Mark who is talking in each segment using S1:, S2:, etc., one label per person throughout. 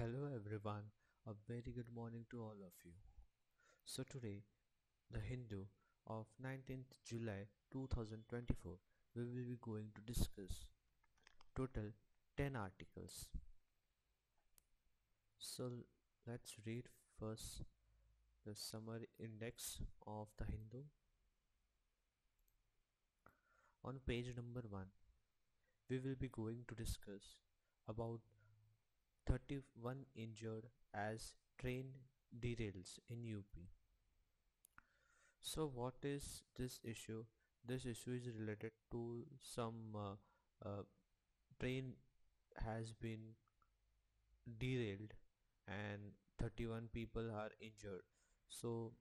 S1: Hello everyone, a very good morning to all of you. So today, the Hindu of 19th July 2024, we will be going to discuss total 10 articles. So let's read first the summary index of the Hindu. On page number 1, we will be going to discuss about 31 injured as train derails in UP. So what is this issue? This issue is related to some train has been derailed and 31 people are injured. So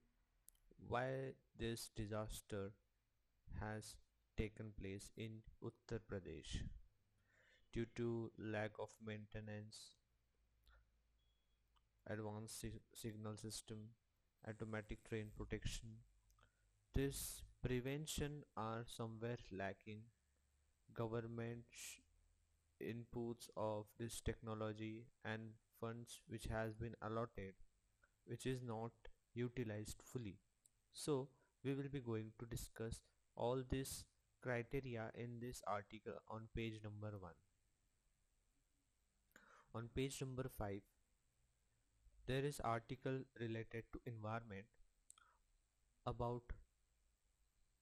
S1: why this disaster has taken place in Uttar Pradesh due to lack of maintenance, advanced signal system, automatic train protection. This prevention are somewhere lacking. Government inputs of this technology and funds which has been allotted which is not utilized fully. So we will be going to discuss all this criteria in this article on page number 1. On page number 5 there is article related to environment about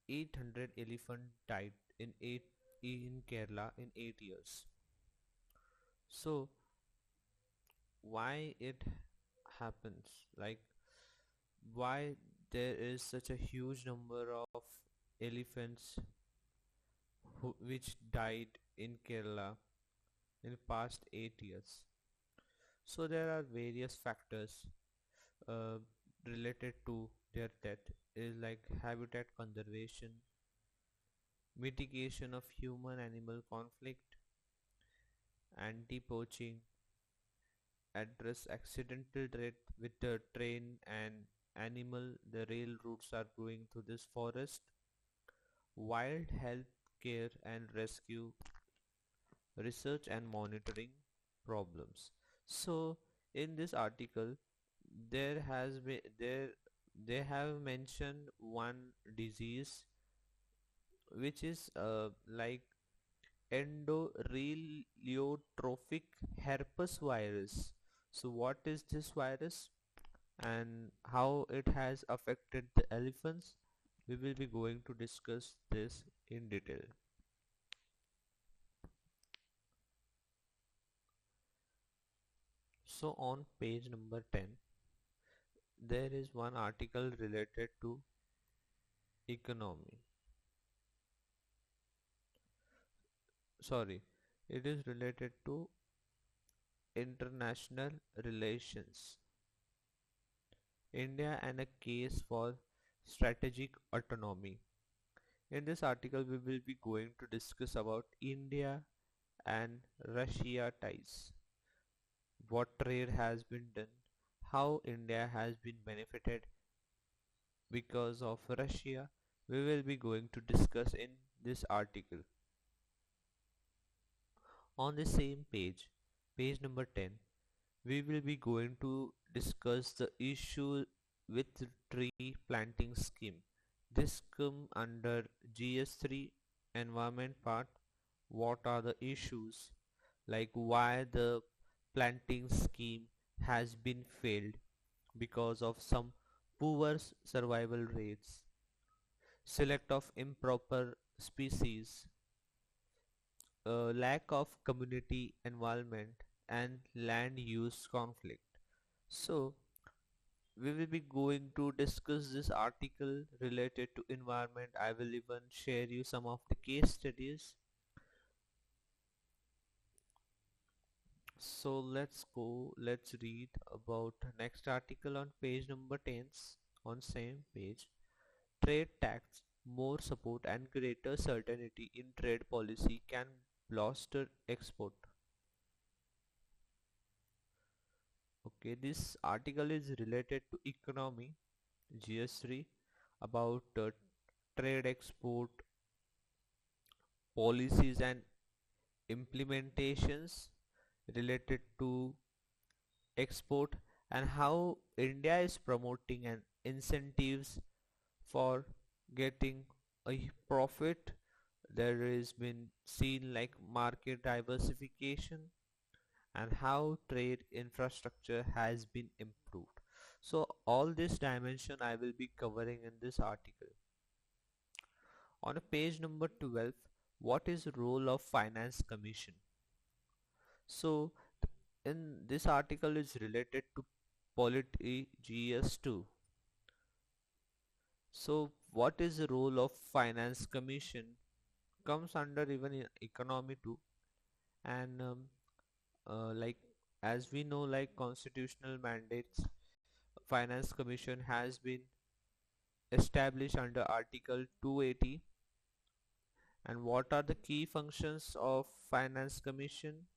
S1: 800 elephant died in Kerala in 8 years. So why it happens, like why there is such a huge number of elephants which died in Kerala in past 8 years. So there are various factors uh, related to their death is like habitat conservation, mitigation of human animal conflict, anti-poaching, address accidental death with the train and animal the rail routes are going through this forest, wild health care and rescue, research and monitoring problems. So in this article there has been they have mentioned one disease which is like endotheliotrophic herpes virus. So what is this virus and how it has affected the elephants? We will be going to discuss this in detail. So on page number 10 there is one article related to economy. Sorry, it is related to international relations. India and a case for strategic autonomy. In this article we will be going to discuss about India and Russia ties, what trade has been done, how India has been benefited because of Russia. We will be going to discuss in this article. On the same page, page number 10, we will be going to discuss the issue with tree planting scheme. This come under GS3 environment part. What are the issues, like why the planting scheme has been failed because of some poor survival rates, select of improper species, lack of community involvement and land use conflict. So we will be going to discuss this article related to environment. I will even share you some of the case studies. So let's read about next article on page number 10 on same page. Trade tax, more support and greater certainty in trade policy can bolster export. Okay, this article is related to economy, GS3, about trade export policies and implementations related to export, and how India is promoting and incentives for getting a profit. There is been seen like market diversification and how trade infrastructure has been improved. So all this dimension I will be covering in this article. On page number 12, what is role of finance commission? So in this article is related to polity GS2. So what is the role of finance commission comes under even in economy too, and like as we know, like constitutional mandates, finance commission has been established under article 280. And what are the key functions of finance commission,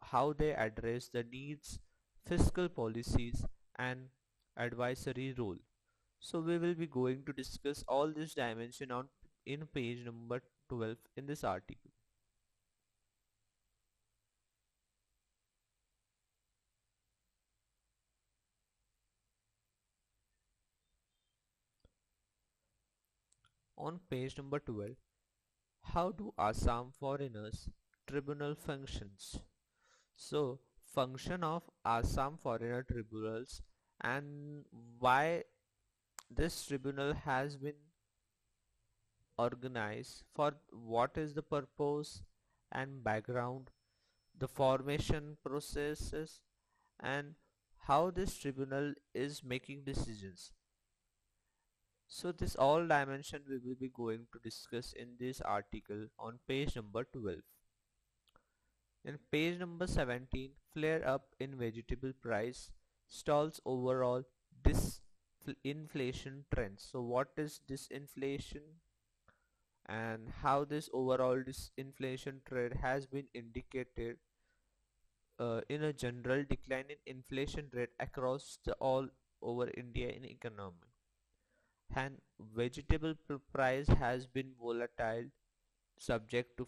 S1: how they address the needs, fiscal policies, and advisory role. So we will be going to discuss all this dimension on in page number 12 in this article. On page number 12, how do Assam foreigners tribunal functions? So function of Assam foreigner tribunals and why this tribunal has been organized, for what is the purpose and background, the formation processes, and how this tribunal is making decisions. So this all dimension we will be going to discuss in this article on page number 12. In page number 17, flare up in vegetable price stalls overall disinflation trends. So what is disinflation and how this overall disinflation trend has been indicated in a general decline in inflation rate across the all over India in economy. And vegetable price has been volatile, subject to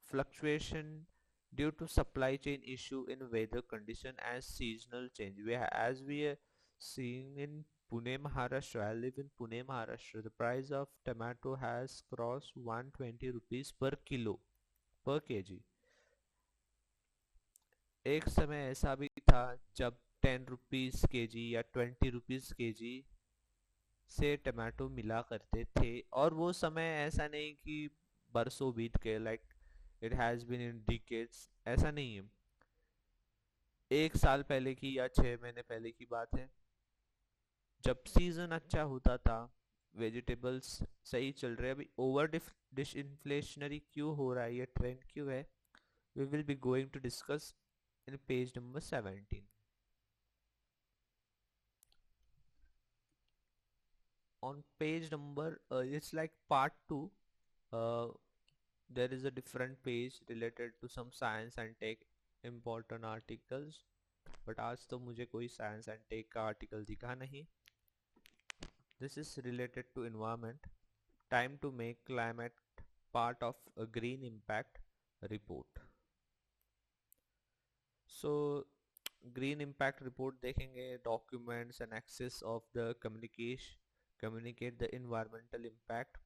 S1: fluctuation due to supply chain issue in weather condition and seasonal change. As we are seeing in Pune, Maharashtra, I live in Pune, Maharashtra. The price of tomato has crossed 120 rupees per kilo, per kg. एक समय ऐसा भी था जब 10 rupees KG या 20 rupees KG से tomato मिला करते थे, और वो समय ऐसा नहीं कि बरसों बीत गए, like it has been in decades, ऐसा नहीं है, 1 साल पहले की या 6 महीने पहले की बात है, जब सीजन अच्छा होता था, वेजिटेबल्स सही चल रहे हैं। अभी ओवर डिश इन्फ्लेशनरी क्यों हो रहा है, ये ट्रेंड क्यों है, we will be going to discuss in page number 17. On page number it's like part 2, uh, there is a different page related to some science and tech important articles, but आज तो मुझे कोई science and tech का article दिखा नहीं. This is related to environment, time to make climate part of a green impact report. So green impact report देखेंगे, documents and access of the communicate the environmental impact.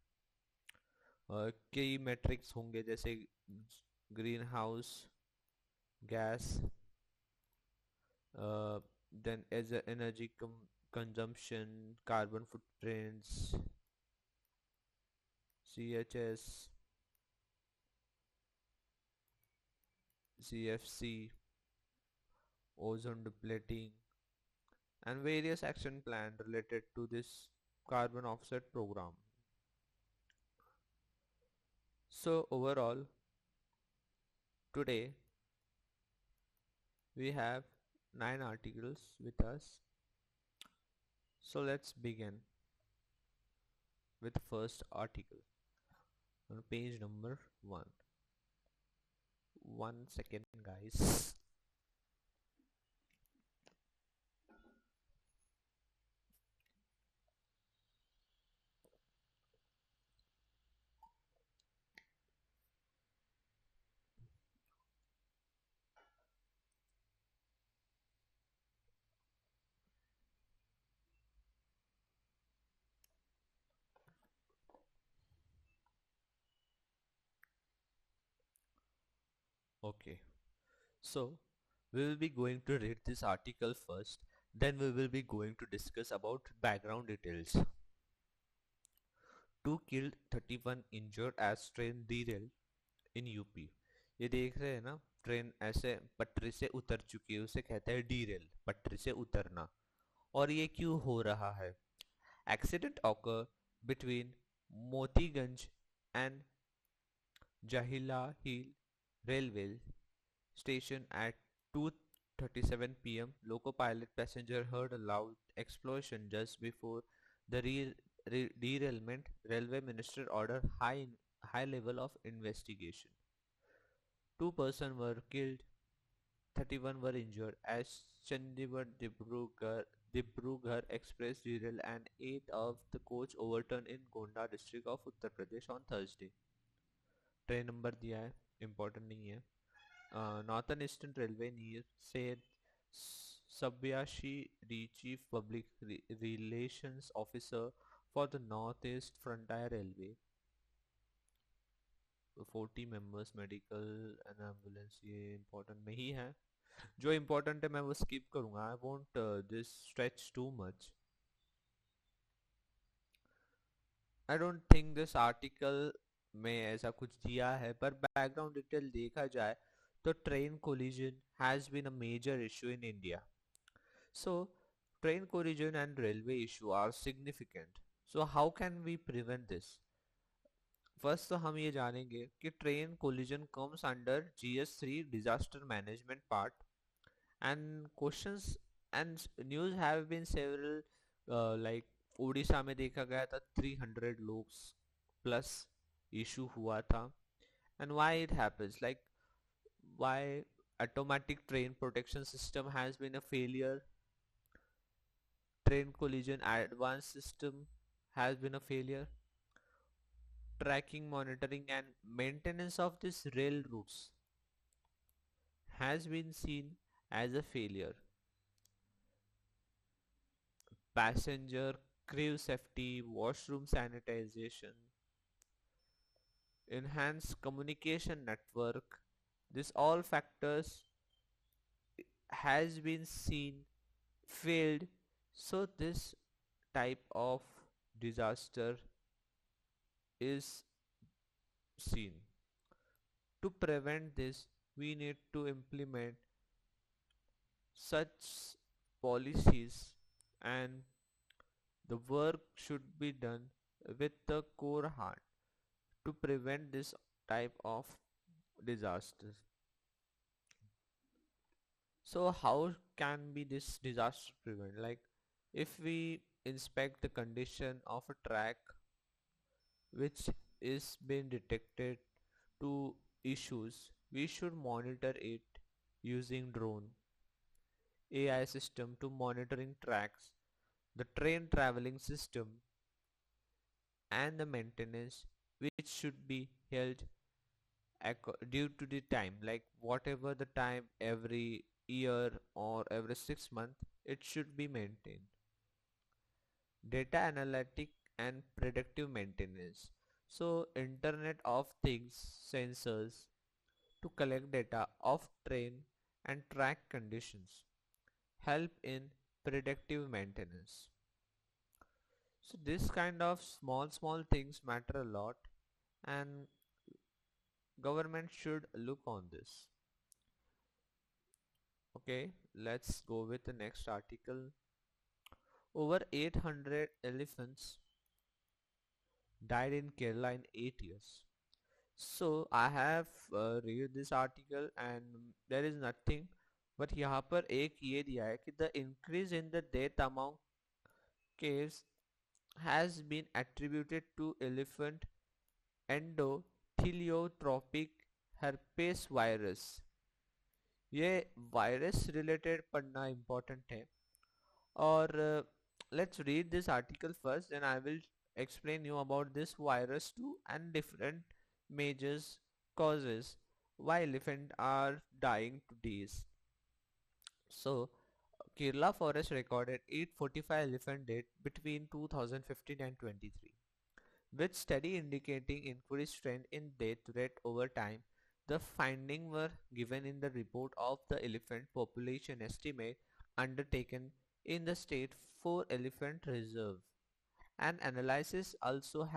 S1: कई metrics होंगे जैसे green house gas, then as a energy consumption, carbon footprints, CHS, CFC, ozone depleting, and various action plan related to this carbon offset program. So overall, today we have 9 articles with us. So let's begin with the first article on page number 1. 1 second, guys. Okay, so we will be going to read this article first, then we will be going to discuss about background details. 2 killed, 31 injured as train derailed in UP. ये देख रहे हैं ना, train ऐसे पटरी से उतर चुकी है, उसे कहते हैं डीरेल, पटरी से उतरना। और ये क्यों हो रहा है? Accident occur between Motiganj and Jahila hill railway station at 2:37 p.m. Loco pilot passenger heard a loud explosion just before the derailment. Railway minister ordered high level of investigation. Two persons were killed, 31 were injured as Chandigarh-Dibrugarh Express derailed and 8 of the coach overturned in Gonda district of Uttar Pradesh on Thursday. Train number दिया है, important नहीं है। Northern Eastern Railway near said Sabyashi, the chief public relations officer for the Northeast Frontier Railway, 40 members medical and ambulance, ये important नहीं है। जो important है मैं वो skip करूँगा, I won't this stretch too much. I don't think this article में ऐसा कुछ दिया है, पर background detail देखा जाए तो train collision has been a major issue in India. So train collision and railway issue are significant. So how can we prevent this? First तो हम ये जानेंगे कि train collision comes under GS3 disaster management part and questions and news have been several like Orissa में देखा गया था 300 लोग प्लस इशू हुआ था and why it happens like why automatic train protection system has been a failure, train collision advanced system has been a failure, tracking, monitoring and maintenance of these rail routes has been seen as a failure. Passenger crew safety, washroom sanitization, enhanced communication network, this all factors has been seen failed. So this type of disaster is seen. To prevent this, we need to implement such policies and the work should be done with the core heart to prevent this type of disasters. So how can be this disaster prevent? Like if we inspect the condition of a track which is been detected to issues, we should monitor it using drone AI system to monitoring tracks, the train traveling system and the maintenance which should be held due to the time, like whatever the time every year or every 6 months it should be maintained. Data analytic and predictive maintenance. So Internet of Things sensors to collect data of train and track conditions help in predictive maintenance. So this kind of small things matter a lot and government should look on this. Okay, let's go with the next article. Over 800 elephants died in Kerala in 8 years. So I have read this article and there is nothing, but यहाँ पर एक ये दिया है कि the increase in the death among caves has been attributed to elephant endotheliotrophic herpes virus. ये virus related पढ़ना important है और let's read this article first, then I will explain you about this virus too and different major causes why elephants are dying today. So Kerala forest recorded 845 elephant dead between 2015 and 23, with steady indicating increased trend in death rate over time. The findings were given in the report of the elephant population estimate undertaken in the state 4 elephant reserve. An analysis also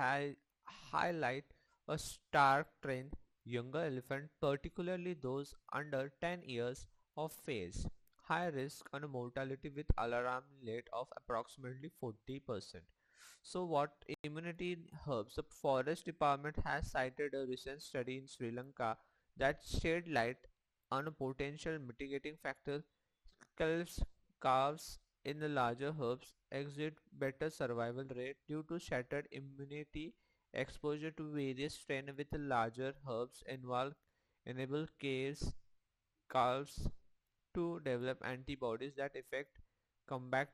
S1: highlight a stark trend: younger elephant, particularly those under 10 years of age, high risk on a mortality with alarm rate of approximately 40%. So what immunity in herbs? The forest department has cited a recent study in Sri Lanka that shed light on a potential mitigating factor. Calves in the larger herbs exhibit better survival rate due to shattered immunity. Exposure to various strains with the larger herbs involved enable calves to develop antibodies that affect combat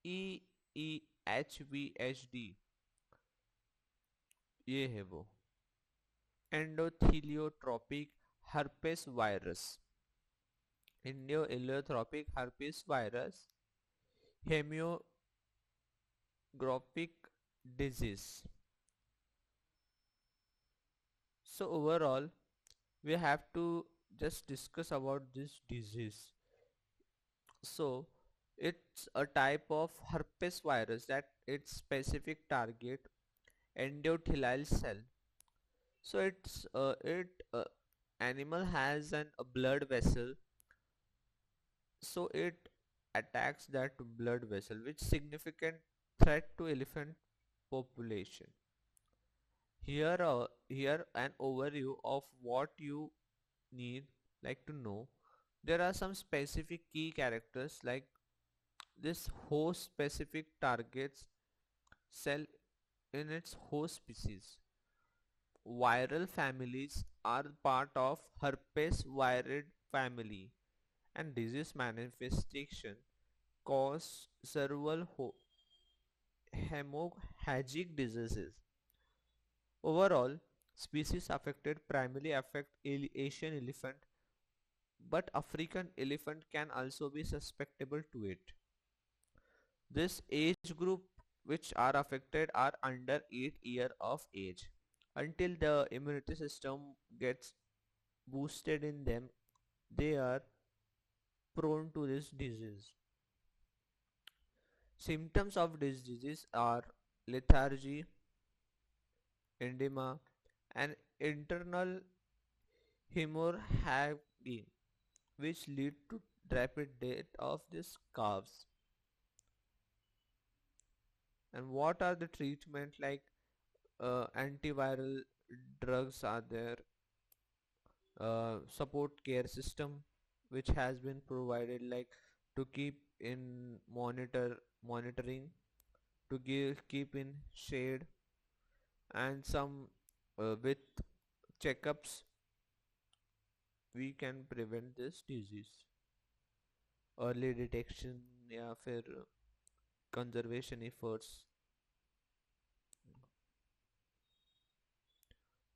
S1: EEHVHD. ये है वो एंडोथीलियोट्रोपिक herpes virus, endotheliotrophic herpes virus, hemorrhagic disease. So overall, we have to just discuss about this disease. So it's a type of herpes virus that its specific target endothelial cell. So it animal has a blood vessel, so it attacks that blood vessel, which significant threat to elephant population. Here an overview of what you need like to know. There are some specific key characters like this host specific targets cell in its host species. Viral families are part of herpes virid family, and disease manifestation cause several hemorrhagic diseases. Overall, species affected primarily affect Asian elephant, but African elephant can also be susceptible to it. This age group which are affected are under 8 year of age. Until the immunity system gets boosted in them, they are prone to this disease. Symptoms of this disease are lethargy, edema, and internal hemorrhage, which lead to rapid death of these calves. And what are the treatment like? Antiviral drugs are there, support care system which has been provided like to keep in monitoring, to keep in shade, and some with checkups we can prevent this disease. Early detection या फिर conservation efforts.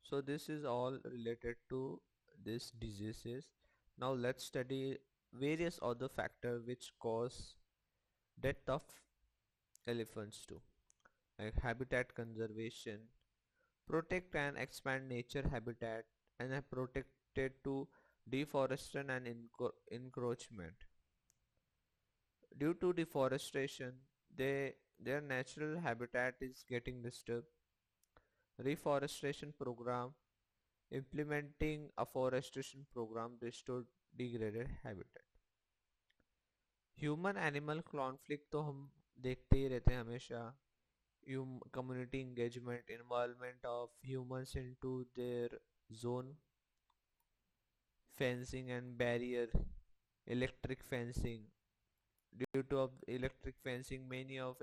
S1: So this is all related to this diseases. Now let's study various other factors which cause death of elephants too, like habitat conservation, protect and expand nature habitat, and are protected to deforestation and encroachment. Due to deforestation, their natural habitat is getting disturbed. Reforestation program, implementing afforestation program restored degraded habitat. Human animal conflict तो हम देखते ही रहते हैं हमेशा. Community engagement, involvement of humans into their zone, fencing and barrier, electric fencing. Due to of electric fencing, many of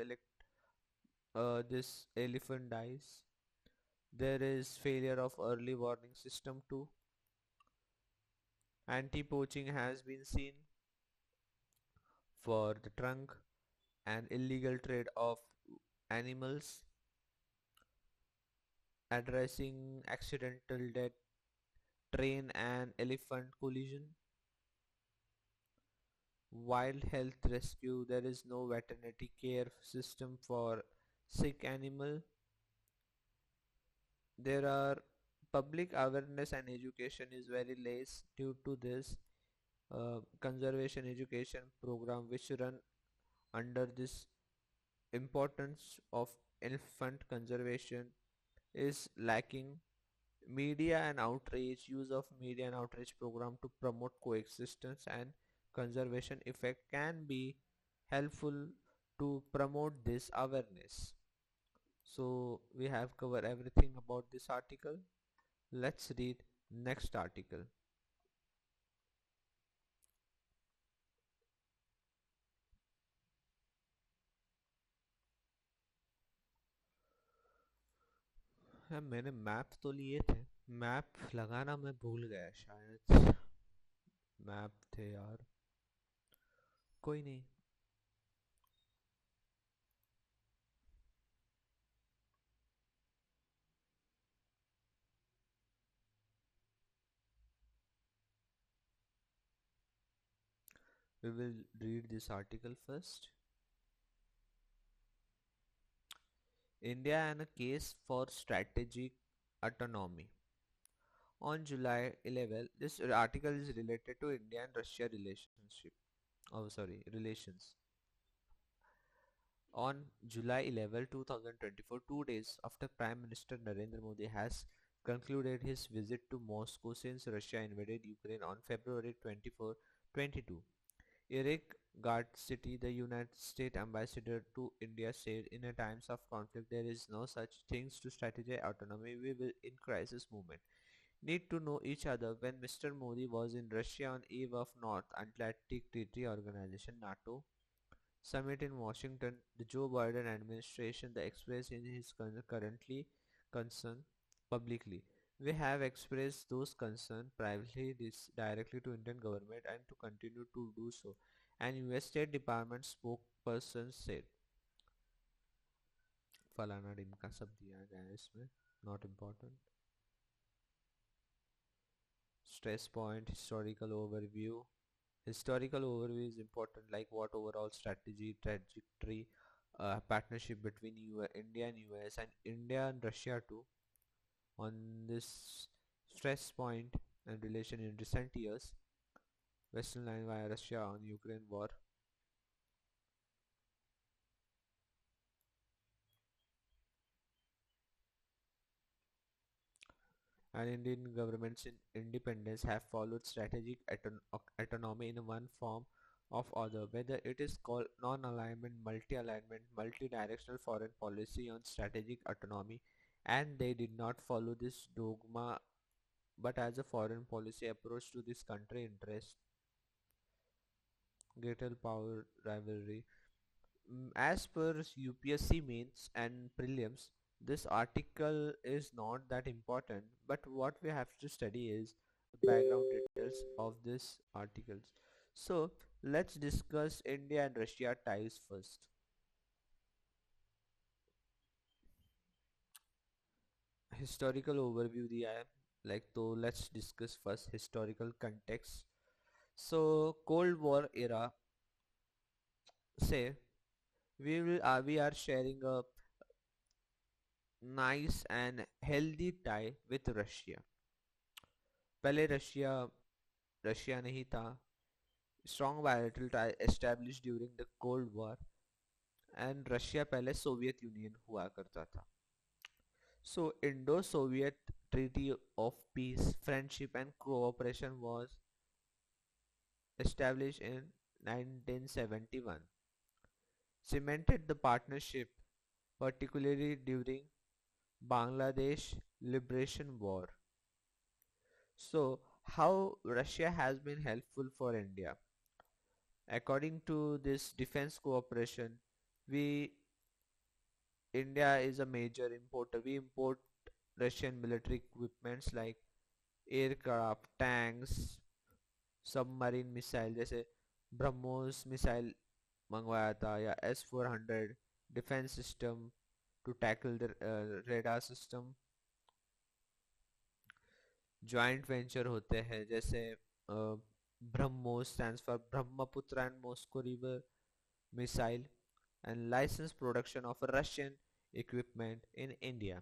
S1: this elephant dies. There is failure of early warning system too. Anti-poaching has been seen for the trunk, and illegal trade of animals, addressing accidental death, train and elephant collision, wild health rescue. There is no veterinary care system for sick animal. There are public awareness and education is very less due to this conservation education program which run under this importance of elephant conservation is lacking. Media and outreach use of media and outreach program to promote coexistence and conservation effect can be helpful to promote this awareness. So we have covered everything about this article. Let's read next article. हाँ, मैंने map तो लिए थे, map लगाना मैं भूल गया शायद। मैप थे यार, कोई नहीं। We will read this article first. India and a case for strategic autonomy. On July 11, this article is related to India and Russia relationship. Oh, sorry, relations. On July 11, 2024, 2 days after Prime Minister Narendra Modi has concluded his visit to Moscow since Russia invaded Ukraine on February 24, 22. Eric Garcetti, the United States ambassador to India, said, "In a times of conflict, there is no such things to strategic autonomy. We will, in crisis movement, need to know each other." When Mr. Modi was in Russia on eve of North Atlantic Treaty Organization (NATO) summit in Washington, the Joe Biden administration the expressed in his currently concern publicly. We have expressed those concerns privately directly to Indian government and to continue to do so. An US State Department spokesperson said. फलाना ढिमका सब दिया गया है इसमें, not important. Stress point, historical overview. Historical overview is important, like what overall strategy, trajectory, partnership between India and US and India and Russia too on this stress point and relation in recent years. Western line via Russia on Ukraine war. And Indian governments in independence have followed strategic autonomy in one form of other, whether it is called non-alignment, multi-alignment, multi-directional foreign policy on strategic autonomy, and they did not follow this dogma but as a foreign policy approach to this country interest. Greater power rivalry. As per UPSC mains and prelims, this article is not that important, but what we have to study is the background details of this articles. So let's discuss India and Russia ties first. Historical overview दिया है, like, तो let's discuss first historical context. So Cold War era say we are sharing a nice and healthy tie with Russia. पहले Russia नहीं था. Strong bilateral tie established during the Cold War and Russia पहले Soviet union हुआ करता था. So Indo-Soviet Treaty of Peace, Friendship and Cooperation was established in 1971, cemented the partnership particularly during Bangladesh Liberation War. So how Russia has been helpful for India? According to this defense cooperation, we India is a major importer. We import Russian military equipments like aircraft, tanks, submarine missile जैसे BrahMos missile मंगवाया था, या S-400 defence system to tackle the radar system. Joint venture होते हैं जैसे BrahMos stands for Brahmaputra and Moscow river missile and licensed production of Russian equipment in India.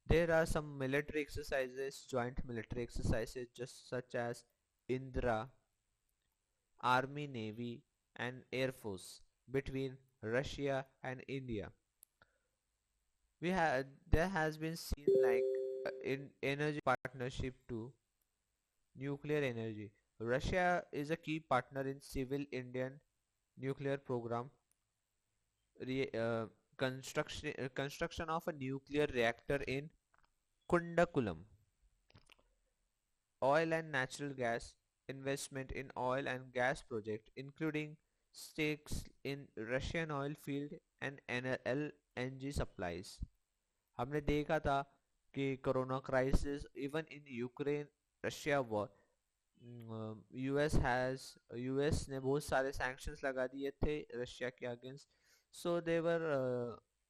S1: There are some military exercises, joint military exercises, just such as Indra, Army, Navy, and Air Force between Russia and India. We had There has been seen like in energy partnership too, nuclear energy. Russia is a key partner in civil Indian nuclear program, re, uh, construction of a nuclear reactor in Kundakulam. Oil and natural gas investment in oil and gas project, including stakes in Russian oil field and LNG supplies. हमने देखा था कि corona crisis even in Ukraine Russia war, US ने बहुत सारे sanctions लगा दिए थे रशिया के against. So they were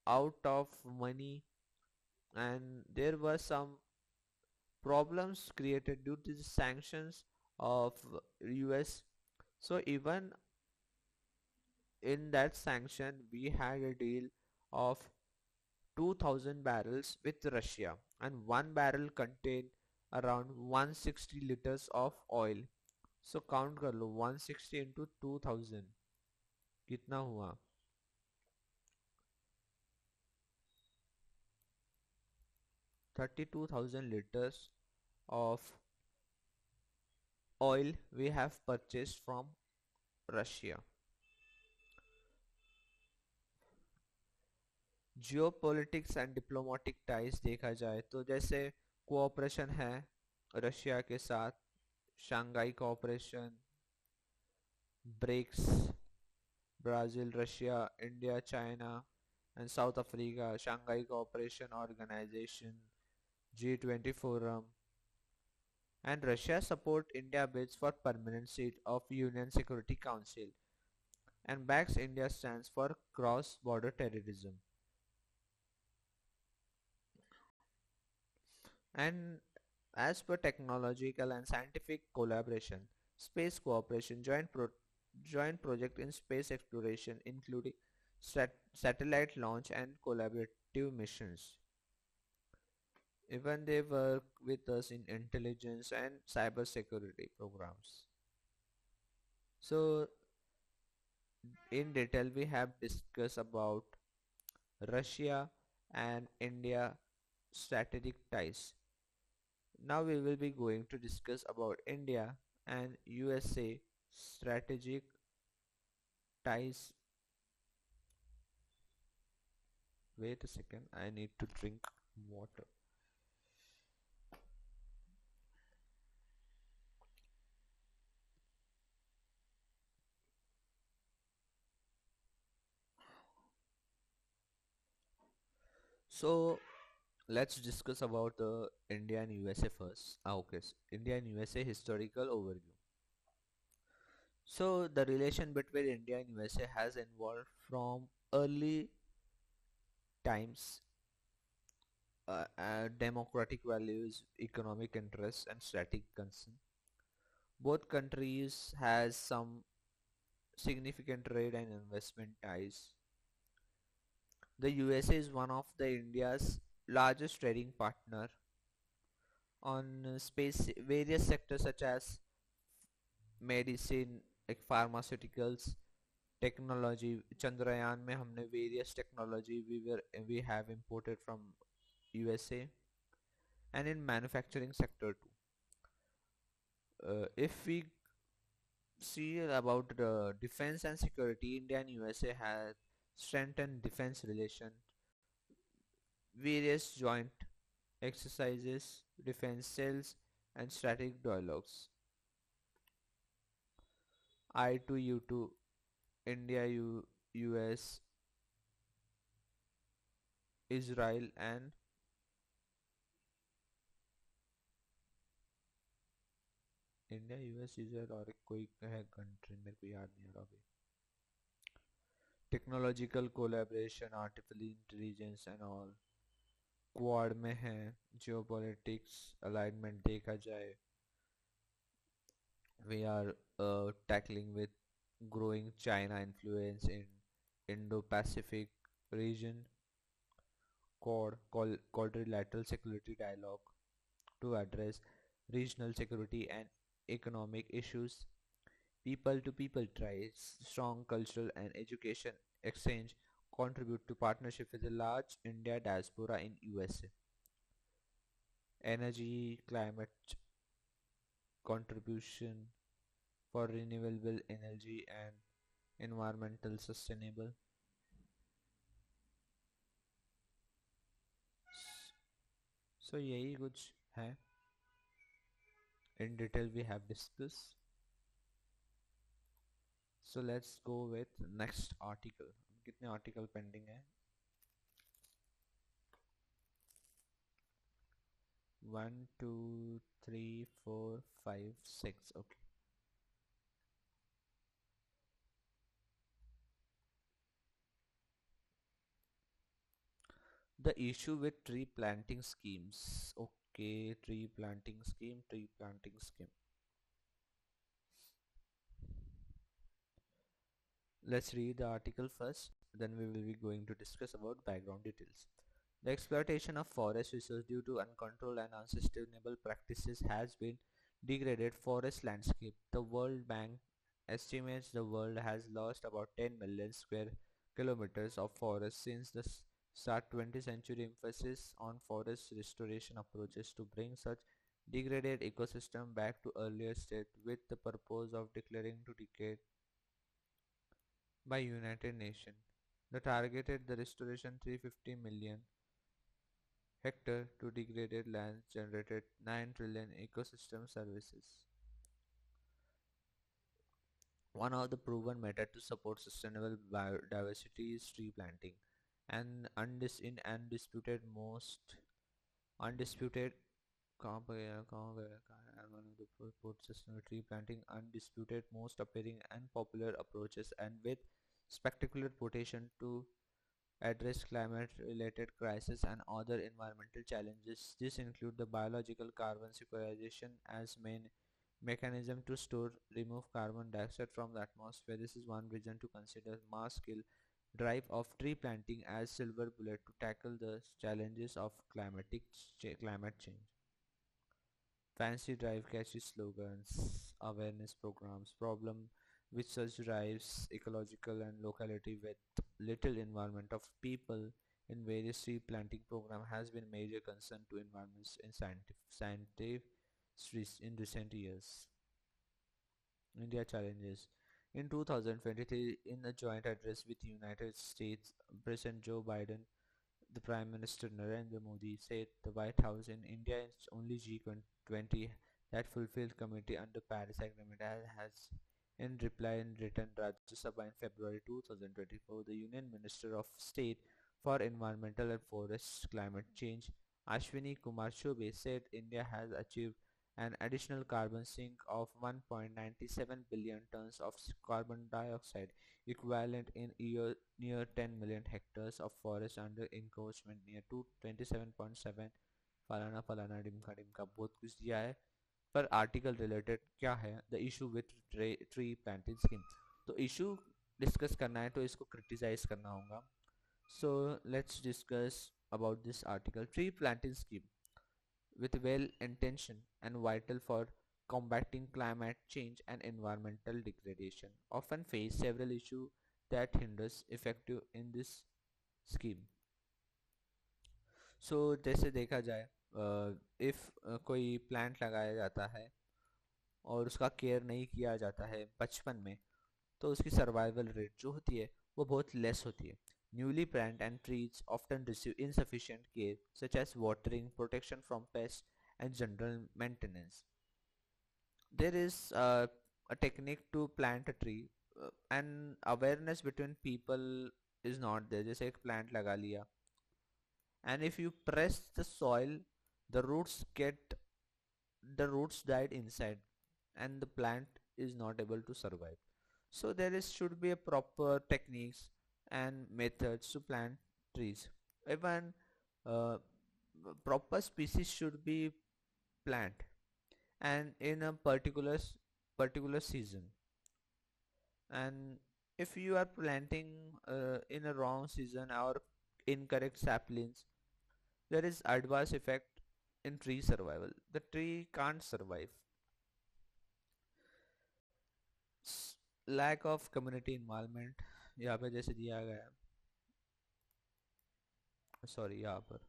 S1: out of money and there were some problems created due to the sanctions of US. So even in that sanction we had a deal of 2000 barrels with Russia, and one barrel contained around 160 liters of oil. So count कर लो 160 into 2000 कितना हुआ. 32,000 liters of oil we have purchased from Russia. Geopolitics and diplomatic ties देखा जाए तो जैसे cooperation है Russia के साथ, Shanghai cooperation, BRICS, Brazil, Russia, India, China and South Africa, Shanghai Cooperation Organization, G20 Forum, and Russia support India bids for permanent seat of UN Security Council and backs India stands for cross-border terrorism. And as per technological and scientific collaboration, space cooperation, joint project in space exploration, including satellite launch and collaborative missions. Even they work with us in intelligence and cyber security programs. So in detail we have discussed about Russia and India strategic ties. Now we will be going to discuss about India and USA strategic ties. Wait a second, I need to drink water. So let's discuss about the India and USA first. Okay, so India and USA historical overview. So the relation between India and USA has evolved from early times, democratic values, economic interests, and strategic concern. Both countries has some significant trade and investment ties. The USA is one of the India's largest trading partner on space various sectors such as medicine, like pharmaceuticals, technology. Chandrayaan में हमने various technology we have imported from USA, and in manufacturing sector too. If we see about the defense and security, India and USA have strengthened defense relation, various joint exercises, defense cells, and strategic dialogues. I to U to India, US, Israel, and India US Israel और कोई है country मेरे को याद नहीं आ रहा अभी. Technological collaboration, artificial intelligence and all quad में है. जियोपॉलिटिक्स अलाइनमेंट देखा जाए, we are tackling with growing China influence in Indo-Pacific region. quadrilateral security dialogue to address regional security and economic issues. People to people ties, strong cultural and education exchange contribute to partnership with a large India diaspora in USA. Energy, climate contribution for renewable energy and environmental sustainable. So यही कुछ है in detail we have discussed. So let's go with next article. कितने article pending है? 1 2 3 4 5 6. Okay. The issue with tree planting schemes. Okay, tree planting scheme, tree planting scheme. Let's read the article first, then we will be going to discuss about background details. The exploitation of forest resources due to uncontrolled and unsustainable practices has been degraded forest landscape. The World Bank estimates the world has lost about 10 million square kilometers of forest since the start 20th century. Emphasis on forest restoration approaches to bring such degraded ecosystem back to earlier state with the purpose of declaring to decade by United Nations. The targeted the restoration 350 million hectare to degraded lands generated 9 trillion ecosystem services. One of the proven method to support sustainable biodiversity is tree planting. And in undisputed most undisputed and one of the support sustainable tree planting undisputed most appearing and popular approaches and with spectacular potential to address climate-related crises and other environmental challenges. This include the biological carbon sequestration as main mechanism to store remove carbon dioxide from the atmosphere. This is one reason to consider mass-scale drive of tree planting as silver bullet to tackle the challenges of climate change. Fancy drive catchy slogans, awareness programs, problem with such drives, ecological and locality with little involvement of people in various tree planting program has been major concern to environments in scientists in recent years. India challenges. In 2023, in a joint address with United States President Joe Biden, the Prime Minister Narendra Modi said the White House in India is only G20 that fulfilled committee under Paris Agreement has in reply in written Rajya Sabha in February 2024. The Union Minister of State for Environmental and Forests Climate Change Ashwini Kumar Choubey said India has achieved an additional carbon sink of 1.97 billion tons of carbon dioxide equivalent in year near 10 million hectares of forest under encroachment near to 27.7 फलाना फलाना डिमका डिमका बहुत कुछ दिया है पर article related क्या है the issue with tree planting scheme तो इशू डिस्कस करना है तो इसको क्रिटिसाइज करना होगा so let's discuss about this article tree planting scheme with well intention and vital for combating climate change and environmental degradation often face several issues that hinders effective in this scheme. So जैसे देखा जाए if कोई plant लगाया जाता है और उसका care नहीं किया जाता है बचपन में तो उसकी सर्वाइवल रेट जो होती है वो बहुत लेस होती है. Newly planted and trees often receive insufficient care, such as watering, protection from pests, and general maintenance. There is a technique to plant a tree, and awareness between people is not there. जैसे एक plant लगा लिया, and if you press the soil, the roots died inside, and the plant is not able to survive. So there is should be a proper techniques and methods to plant trees. Even uh, proper species should be planted and in a particular season. And if you are planting in a wrong season or incorrect saplings, There is adverse effect in tree survival. The tree can't survive. Lack of community involvement यहाँ पे जैसे दिया गया है, sorry यहाँ पर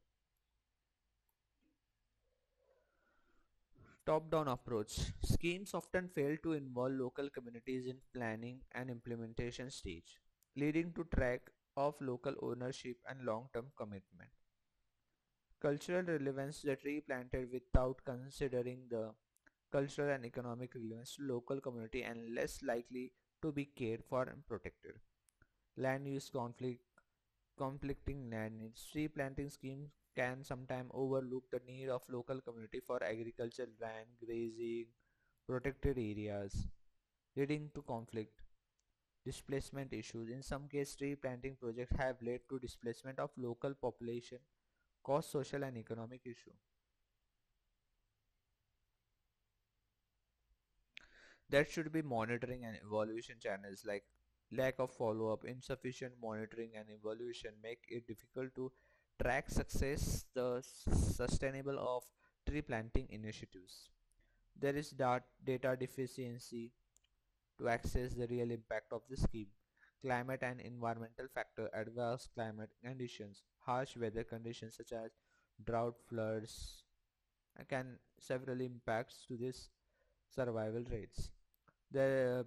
S1: top-down approach. Schemes often fail to involve local communities in planning and implementation stage, leading to lack of local ownership and long-term commitment. Cultural relevance. The tree planted without considering the cultural and economic relevance to local community and less likely to be cared for and protected. Land use conflict. Conflicting land needs. Tree planting schemes can sometimes overlook the need of local community for agriculture, land, grazing, protected areas, leading to conflict. Displacement issues. In some cases, tree planting projects have led to displacement of local population, cause social and economic issue. There should be monitoring and evaluation channels like lack of follow-up, insufficient monitoring and evaluation make it difficult to track success the sustainable of tree planting initiatives. There is data deficiency to access the real impact of the scheme. Climate and environmental factor, adverse climate conditions, harsh weather conditions such as drought, floods, can several impacts to this survival rates. The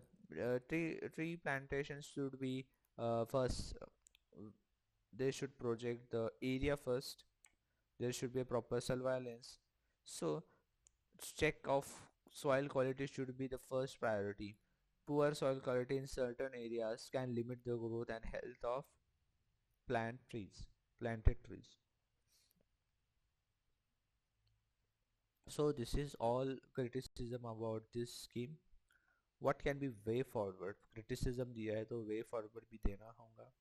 S1: tree plantations should be first. They should project the area first. There should be a proper surveillance. So check of soil quality should be the first priority. Poor soil quality in certain areas can limit the growth and health of planted trees. So this is all criticism about this scheme. What can be way forward? Criticism दिया है तो way forward भी देना होगा.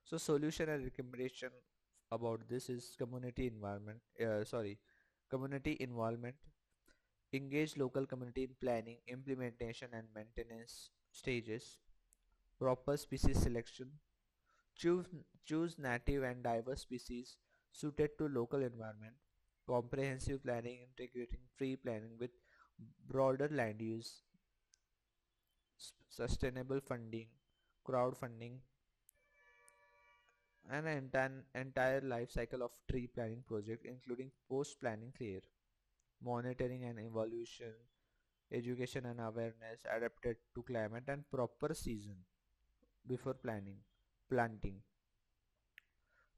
S1: So solution and recommendation about this is community involvement. Engage local community in planning, implementation and maintenance stages. Proper species selection. Choose, choose native and diverse species suited to local environment. Comprehensive planning integrating tree planning with broader land use. Sustainable funding, crowdfunding, and an entire life cycle of tree planting project including post planning clear monitoring and evaluation, education and awareness adapted to climate and proper season before planting.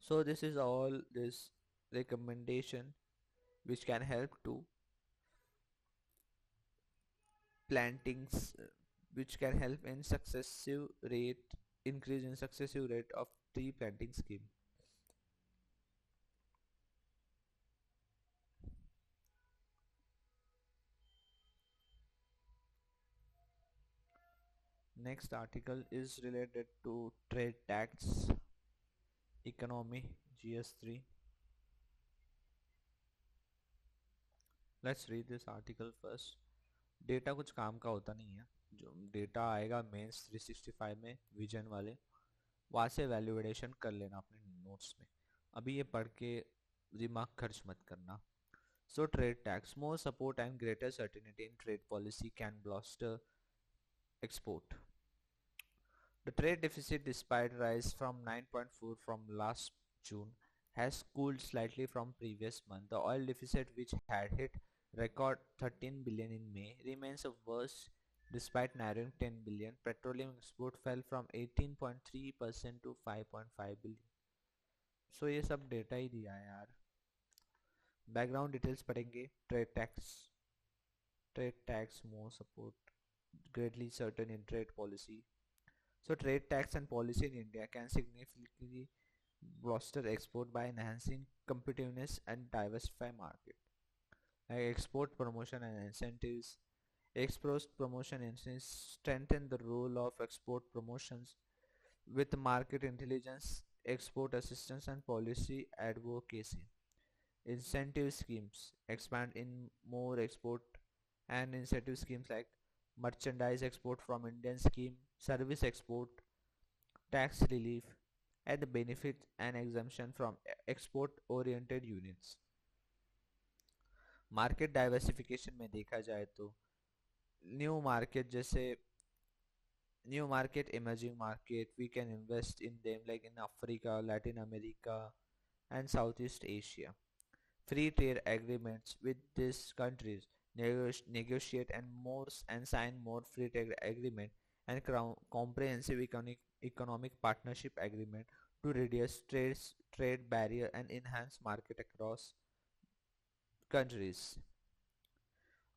S1: So this is all this recommendation which can help to plantings which can help in successive rate increase in successive rate of tree planting scheme. Next article is related to trade tax economy GS3. Let's read this article first. Data कुछ काम का होता नहीं है. जो data आएगा mains 365 में vision वाले वहाँ से वैल्यूएशन कर लेना अपने नोट्स में. अभी ये पढ़ के दिमाग खर्च मत करना. So trade tax, more support and greater certainty in trade policy can bolster export. The trade deficit, despite rise from 9.4 from last June, has cooled slightly from previous month. The oil deficit, which had hit record 13 billion in May, remains a worst despite narrowing 10 billion. Petroleum export fell from 18.3% to 5.5 billion. So ये सब data ही दिया है यार. Background details पढ़ेंगे. Trade tax more support greatly certain in trade policy. So trade tax and policy in India can significantly bolster export by enhancing competitiveness and diversify market. Like export promotion and incentives. Export promotion incentives strengthen the role of export promotions with market intelligence, export assistance and policy advocacy. Incentive schemes expand in more export and incentive schemes like merchandise export from Indian scheme, service export, tax relief, and the benefit and exemption from export-oriented units. Market diversification में देखा जाए तो new market जैसे new market, emerging market, we can invest in them like in Africa, Latin America, and Southeast Asia. Free trade agreements with these countries, negotiate and sign more free trade agreement and comprehensive economic partnership agreement to reduce trade barrier and enhance market across countries.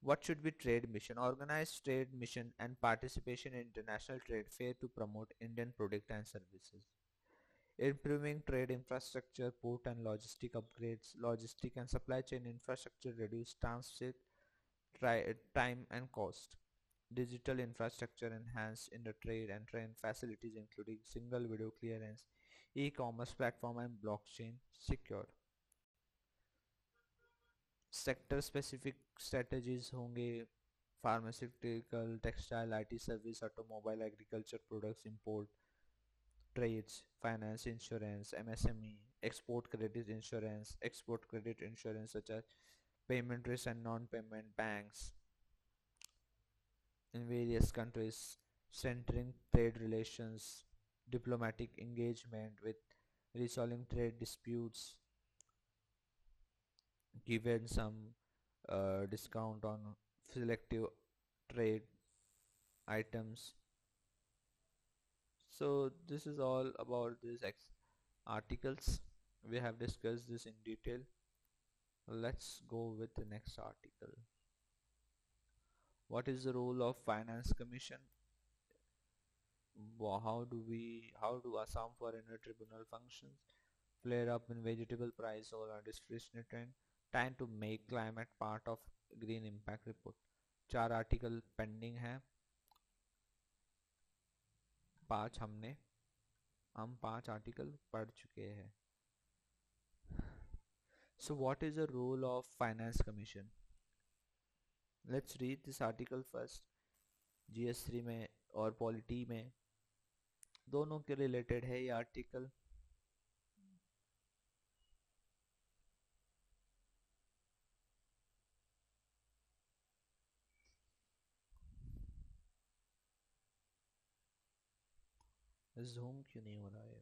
S1: What should be trade mission? Organize trade mission and participation in international trade fair to promote Indian product and services. Improving trade infrastructure, port and logistic upgrades, logistic and supply chain infrastructure reduce transit time and cost. Digital infrastructure enhanced in the trade and train facilities including single video clearance, e-commerce platform and blockchain secure. Sector specific strategies होंगे pharmaceutical textile IT service automobile agriculture products import trades finance insurance MSME export credit insurance such as payment risk and non payment banks in various countries centering trade relations diplomatic engagement with resolving trade disputes given some discount on selective trade items. So this is all about these articles. We have discussed this in detail. Let's go with the next article. What is the role of finance commission? How do Assam Foreigner Tribunal functions? Flare up in vegetable price or a discretionary trend? Time to make climate part of green impact report. 4 article pending है, 5 हम 5 article पढ़ चुके हैं. So what is the role of finance commission? Let's read this article first. GS3 में और polity में दोनों के रिलेटेड है ये आर्टिकल. जूम क्यों नहीं हो रहा है?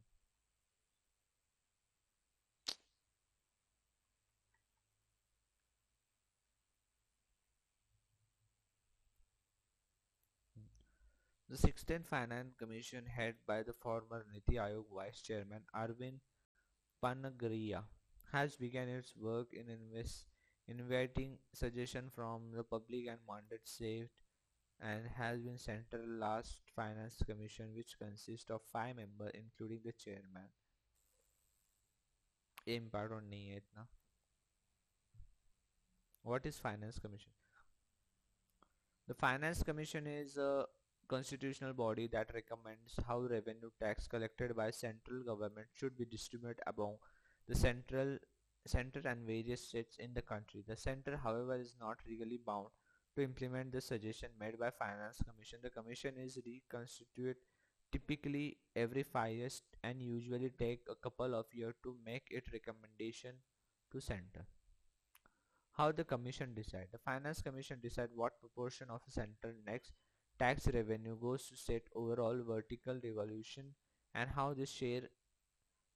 S1: The 16th Finance Commission, headed by the former Niti Aayog Vice Chairman Arvind Panagriya, has begun its work in inviting suggestions from the public and mandate saved and has been central last Finance Commission, which consists of 5 members including the chairman. ये important नहीं है इतना. What is Finance Commission? The Finance Commission is a constitutional body that recommends how revenue tax collected by central government should be distributed among the center and various states in the country. The center, however, is not legally bound to implement the suggestion made by Finance Commission. The commission is reconstituted typically every 5 years and usually take a couple of years to make its recommendation to center. How the commission decide? The Finance Commission decide what proportion of central next tax revenue goes to state overall vertical devolution and how this share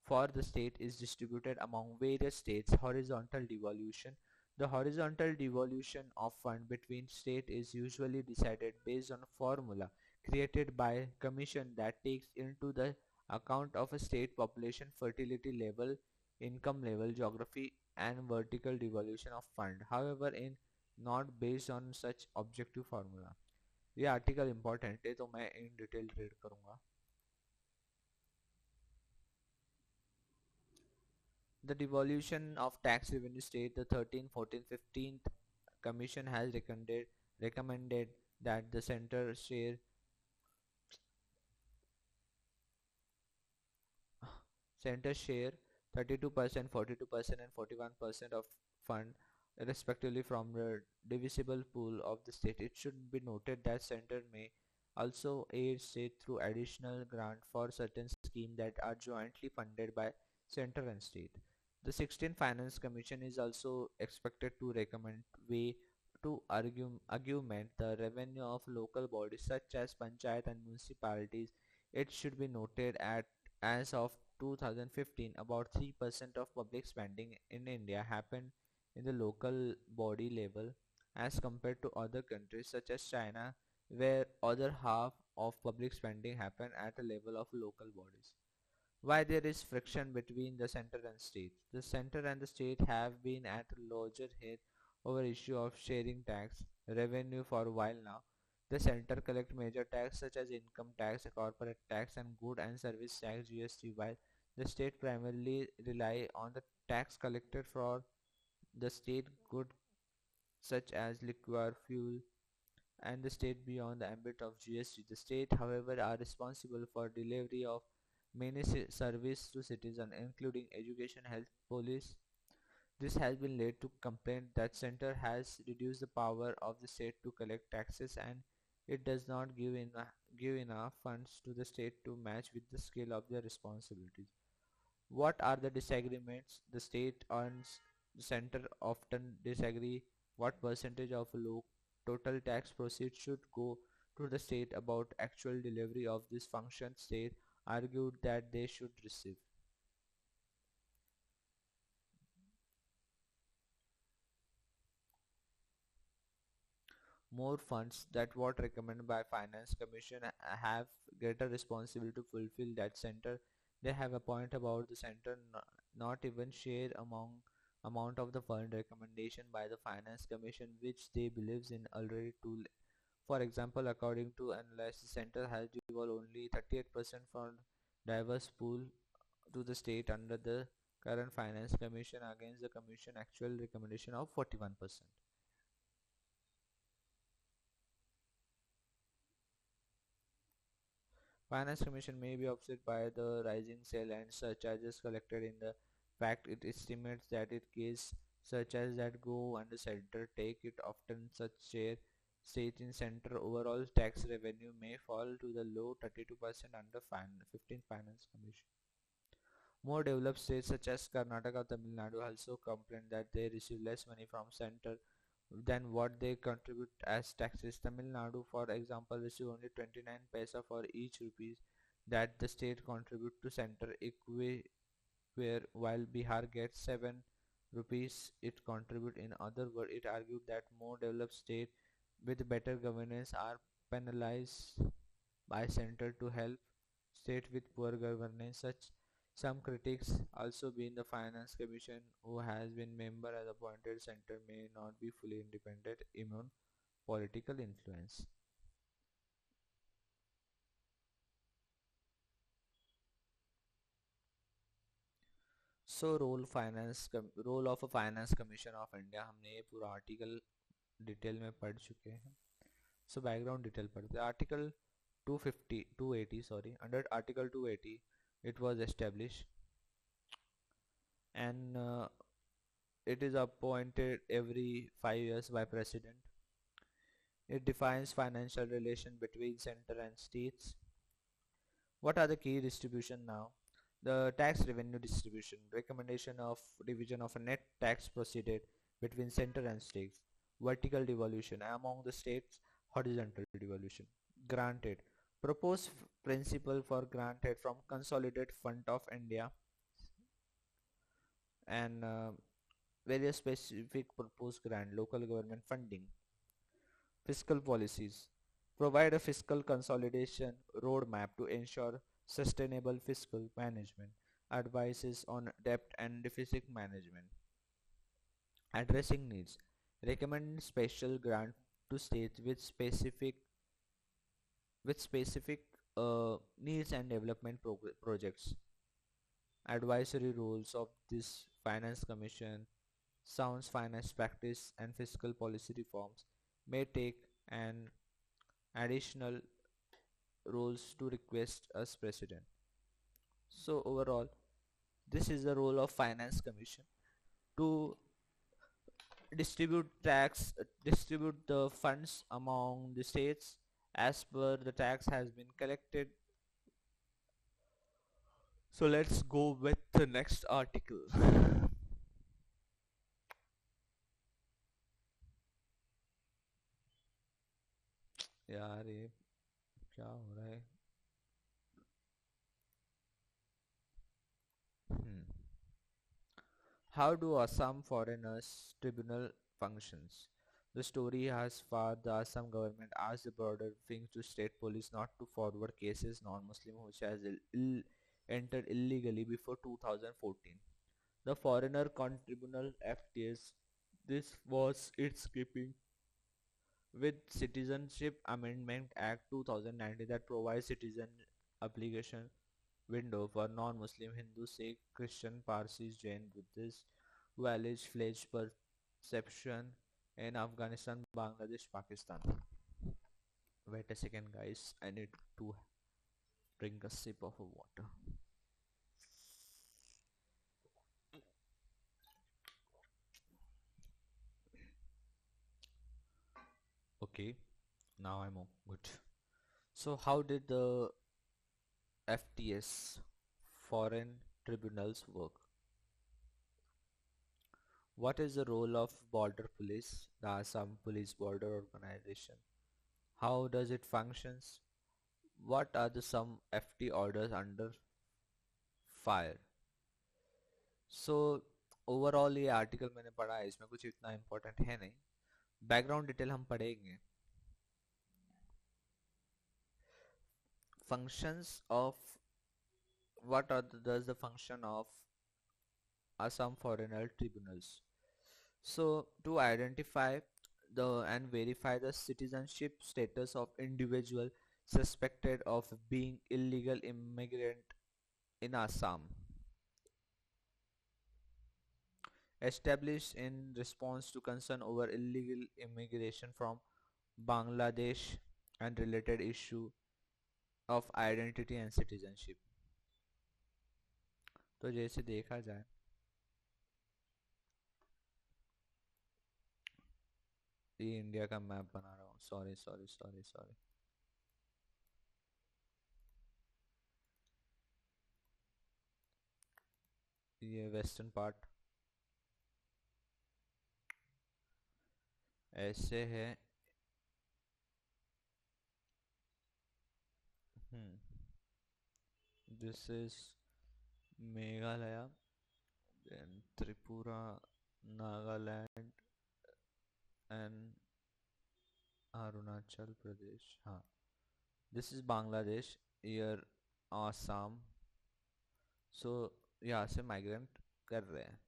S1: for the state is distributed among various states. Horizontal devolution. The horizontal devolution of fund between state is usually decided based on a formula created by commission that takes into the account of a state population, fertility level, income level, geography and vertical devolution of fund. However, in not based on such objective formula. ये article important है तो मैं in detail read करूंगा. The devolution of tax revenue state, the 13th, 14th, 15th Commission has recommended that the center share 32%, 42% and 41% of fund respectively from the divisible pool of the state. It should be noted that center may also aid state through additional grant for certain schemes that are jointly funded by center and state. The 16th Finance Commission is also expected to recommend way to augment the revenue of local bodies such as panchayat and municipalities. It should be noted at as of 2015, about 3% of public spending in India happened in the local body level as compared to other countries such as China, where other half of public spending happen at a level of local bodies. Why there is friction between the center and state? The center and the state have been at a loggerhead over issue of sharing tax revenue for a while now. The center collect major tax such as income tax, corporate tax and good and service tax GST, while the state primarily rely on the tax collected for the state good such as liquor, fuel, and the state beyond the ambit of GST. The state, however, are responsible for delivery of many service to citizens, including education, health, police. This has been led to complaint that center has reduced the power of the state to collect taxes and it does not give enough funds to the state to match with the scale of their responsibilities. What are the disagreements? The state and the center often disagree what percentage of total tax proceeds should go to the state about actual delivery of this function. State argued that they should receive more funds that what recommended by finance commission have greater responsibility to fulfill that center. They have a point about the center not even share among amount of the fund recommendation by the finance commission which they believes in already too. For example, according to analysis, the center has devolved only 38% from diverse pool to the state under the current finance commission against the commission actual recommendation of 41%. Finance Commission may be upset by the rising sale and surcharges collected. In the fact, it estimates that it case such as that go under center take it often such share state in center overall tax revenue may fall to the low 32% under 15 Finance Commission. More developed states such as Karnataka or Tamil Nadu also complain that they receive less money from center than what they contribute as taxes. Tamil Nadu, for example, receive only 29 paisa for each rupees that the state contribute to center where while Bihar gets 7 rupees it contribute. In other words, it argued that more developed state with better governance are penalized by center to help state with poor governance. Such some critics also been the finance commission who has been member as appointed center may not be fully independent immune political influence. So role of a finance commission of India हमने ये पूरा article detail में पढ़ चुके हैं. So background detail पढ़ते हैं. Article 250 280 sorry under article 280 it was established and it is appointed every 5 years by president. It defines financial relation between center and states. What are the key distribution now? The tax revenue distribution, recommendation of division of a net tax proceeded between center and states, vertical devolution among the states, horizontal devolution, granted, proposed principle for granted from consolidated fund of India and various specific proposed grant, local government funding, fiscal policies, provide a fiscal consolidation roadmap to ensure sustainable fiscal management, advices on debt and deficit management, addressing needs, recommend special grant to states with specific needs and development projects, advisory roles of this finance commission, sounds finance practice and fiscal policy reforms may take an additional roles to request as president. So overall, this is the role of finance commission to distribute the funds among the states as per the tax has been collected So let's go with the next article. यार ये क्या हो रहा है? Hmm. How do Assam Foreigners Tribunal functions? The story has far the Assam government asked the border things to state police not to forward cases non-Muslim which has entered illegally before 2014. The Foreigner Tribunal FTS. This was its keeping with Citizenship Amendment Act 2019 that provides citizen application window for non-Muslim Hindu, Sikh, Christian, Parsis, Jain, Buddhist, Walij, fledged perception in Afghanistan, Bangladesh, Pakistan. Wait a second, guys. I need to drink a sip of a water. Okay, now I'm good. So, how did the FTS foreign tribunals work? What is the role of border police, the Assam Police Border Organization? How does it functions? What are the some FT orders under fire? So overall ये article मैंने पढ़ा है, इसमें कुछ इतना important है नहीं. Background detail हम पढ़ेंगे. Functions of what are does the function of Assam foreigner tribunals? So to identify the and verify the citizenship status of individual suspected of being illegal immigrant in Assam, established in response to concern over illegal immigration from Bangladesh and related issue of identity and citizenship. तो जैसे देखा जाए, ये India का map बना रहा हूँ. Sorry sorry sorry sorry. ये वेस्टर्न पार्ट ऐसे है. This is Meghalaya, then Tripura, Nagaland and Arunachal Pradesh. हाँ, this is Bangladesh, near Assam. सो यहाँ से माइग्रेंट कर रहे हैं.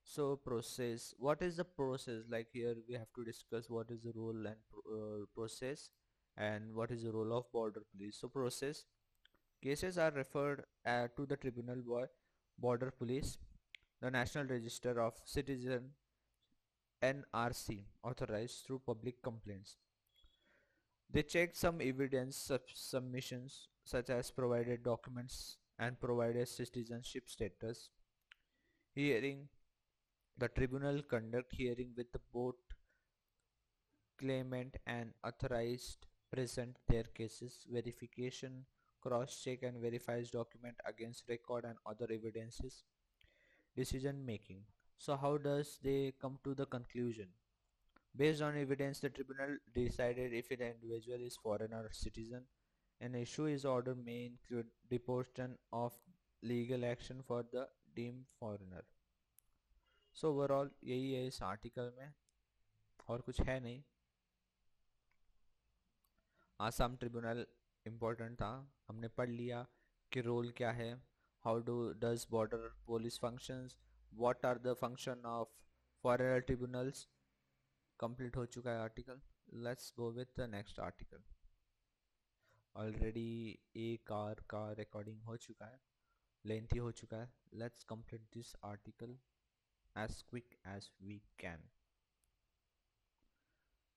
S1: So process, what is the process? Like here we have to discuss what is the role and process and what is the role of border police. So process, cases are referred to the tribunal by border police, the National Register of Citizen NRC authorized through public complaints. They check some evidence submissions such as provided documents and provided citizenship status. Hearing, the tribunal conduct hearing with both claimant and authorized present their cases, verification, cross-check and verifies document against record and other evidences, decision making. So how does they come to the conclusion? Based on evidence, the tribunal decided if an individual is foreign or citizen. An issue is order may include deportation of legal action for the deemed foreigner. So overall यही है इस article में, और कुछ है नहीं. Assam tribunal important था, हमने पढ़ लिया कि रोल क्या है. How does border police functions, what are the function of foreigner tribunals. Complete हो चुका है article. Let's go with the next article. Already एक आवर का रिकॉर्डिंग हो चुका है, लेंथी हो चुका है. Let's complete this article as quick as we can.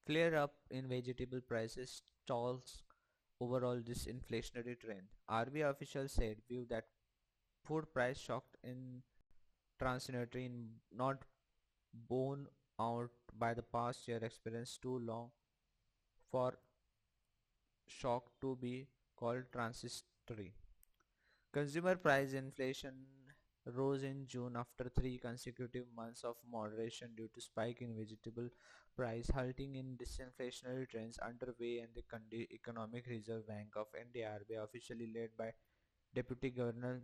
S1: Flare up in vegetable prices stalls overall disinflationary trend. RBI officials said view that food price shocked in transitory not borne out by the past year experience too long for shock to be called transitory. Consumer price inflation rose in June after three consecutive months of moderation due to spike in vegetable price, halting in disinflationary trends underway, and the Economic Reserve Bank of India (RBI), officially led by Deputy Governor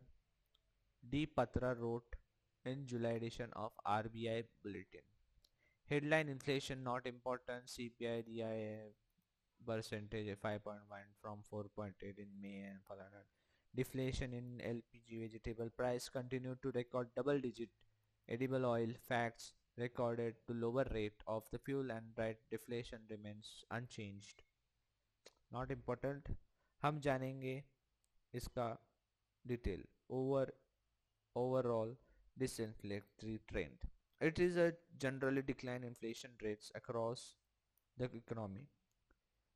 S1: D. Patra, wrote in July edition of RBI Bulletin. Headline inflation not important. CPI DI percentage 5.1 from 4.8 in May and followed. Deflation in LPG vegetable price continued to record double digit. Edible oil facts recorded to lower rate of the fuel and bread. Deflation remains unchanged. Not important. हम जानेंगे इसका detail overall disinflationary trend. It is a generally decline inflation rates across the economy.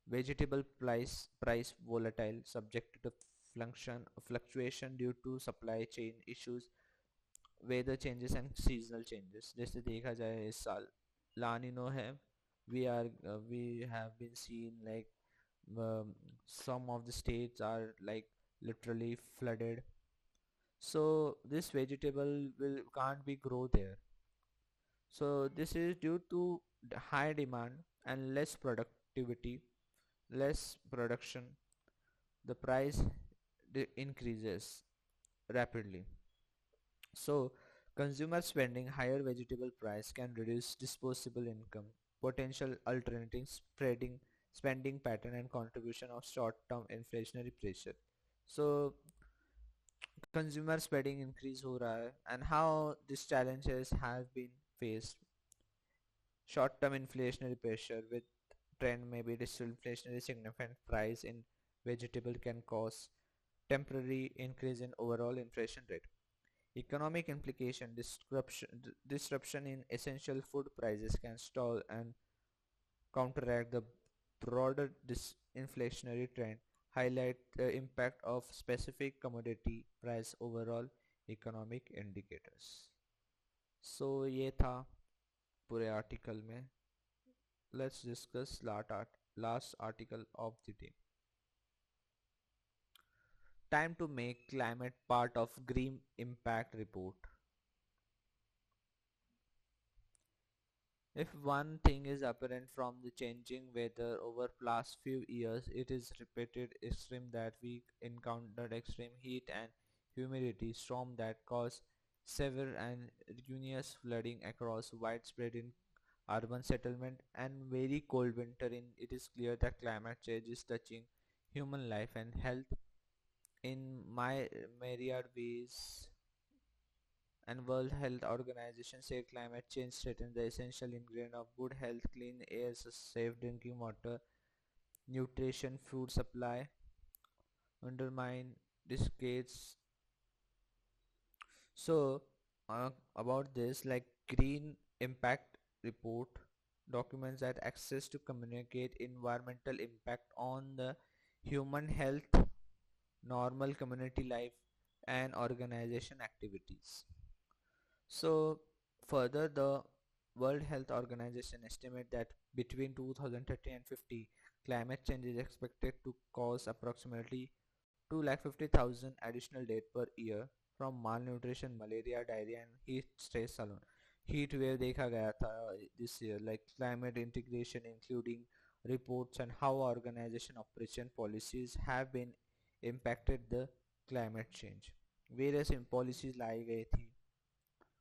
S1: Vegetable price volatile, subject to fluctuation due to supply chain issues, weather changes and seasonal changes. जैसे देखा जाए इस साल लानिनो है. We have been seeing like some of the states are like literally flooded. So this vegetable will can't be grow there. So this is due to the high demand and less productivity, less production. The price increases rapidly. So consumer spending higher vegetable price can reduce disposable income, potential alternatives, spreading spending pattern and contribution of short-term inflationary pressure. So consumer spending increase हो रहा है, and how these challenges have been faced. Short-term inflationary pressure with trend may be disinflationary. Significant price in vegetable can cause temporary increase in overall inflation rate. Economic implication disruption in essential food prices can stall and counteract the broader disinflationary trend, highlight the impact of specific commodity price overall economic indicators. So ये था पूरे article में. Let's discuss last article of the day. Time to make climate part of green impact report. If one thing is apparent from the changing weather over past few years, it is repeated extreme that we encountered extreme heat and humidity storm that caused severe and ruinous flooding across widespread in urban settlement and very cold winter in. It is clear that climate change is touching human life and health in my myriad ways, and World Health Organization said climate change threatens the essential ingredient of good health, clean air, safe drinking water, nutrition, food supply, undermine decades. So, about this, like Green Impact Report documents that access to communicate environmental impact on the human health, normal community life, and organization activities. So, further, the World Health Organization estimate that between 2030 and 50, climate change is expected to cause approximately 250,000 additional deaths per year from malnutrition, malaria, diarrhea, and heat stress alone. Heat wave देखा गया था this year, like climate integration, including reports and how organization operation policies have been impacted the climate change. Various policies लाई गई थी.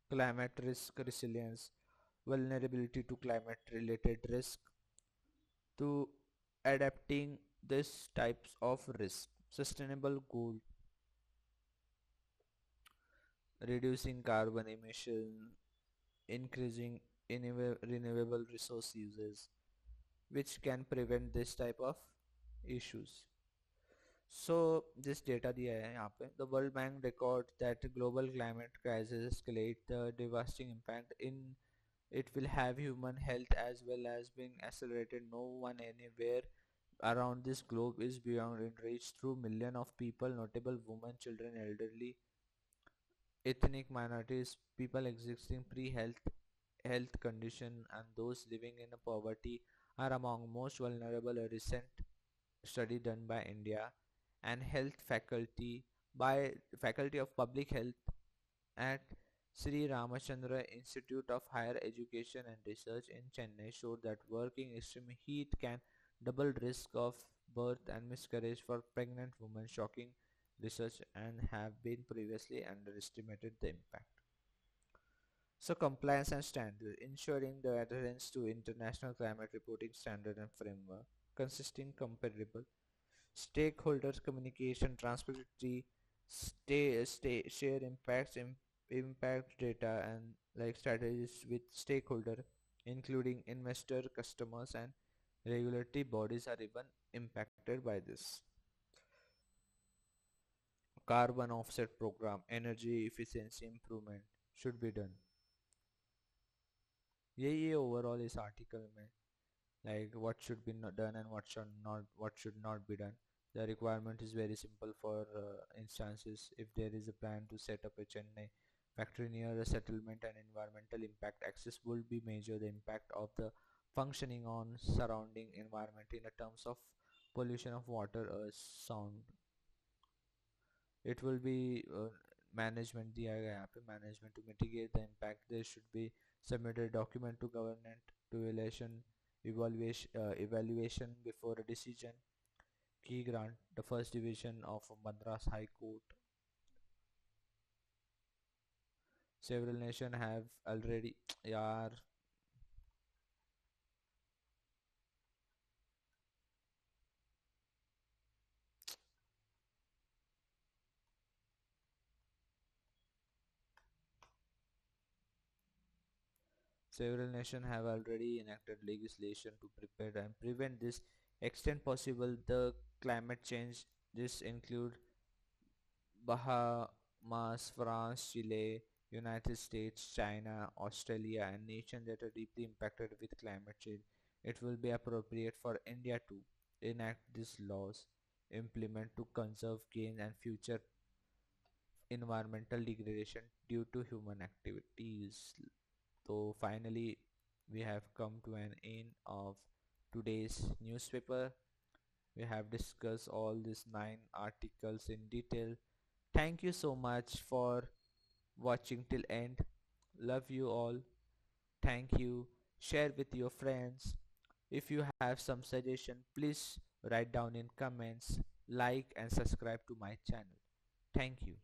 S1: Climate risk resilience, vulnerability to climate related risk, to adapting this types of risk, sustainable goal, reducing carbon emission, increasing renewable resource uses, which can prevent this type of issues. So this data दिया है यहाँ पे. The World Bank records that global climate crisis escalate the devastating impact in it will have human health as well as being accelerated. No one anywhere around this globe is beyond in reach through millions of people, notable women, children, elderly, ethnic minorities, people existing pre-health condition, and those living in poverty are among most vulnerable. A recent study done by India and health faculty by Faculty of Public Health at Sri Ramachandra Institute of Higher Education and Research in Chennai showed that working extreme heat can double risk of birth and miscarriage for pregnant women. Shocking research and have been previously underestimated the impact. So compliance and standard, ensuring the adherence to international climate reporting standard and framework, consisting comparable stakeholders communication transparency share impact data and like strategies with stakeholder including investor customers and regulatory bodies are even impacted by this. Carbon offset program energy efficiency improvement should be done. ये overall इस article में like what should be not done and what should not be done. The requirement is very simple for instances. If there is a plan to set up a Chennai factory near a settlement and environmental impact access will be measure the impact of the functioning on surrounding environment in a terms of pollution of water sound. It will be management दिया गया यहाँ पे management to mitigate the impact. There should be submitted document to government to evaluation before a decision. Key grant the first division of Madras High Court. Several nations have already यार several nations have already enacted legislation to prepare and prevent this extent possible the climate change. This include Bahamas, France, Chile, United States, China, Australia, and nations that are deeply impacted with climate change. It will be appropriate for India to enact these laws, implement to conserve gain and future environmental degradation due to human activities. So finally, we have come to an end of today's newspaper. We have discussed all these 9 articles in detail. Thank you so much for watching till end. Love you all. Thank you. Share with your friends. If you have some suggestion, please write down in comments, like and subscribe to my channel. Thank you.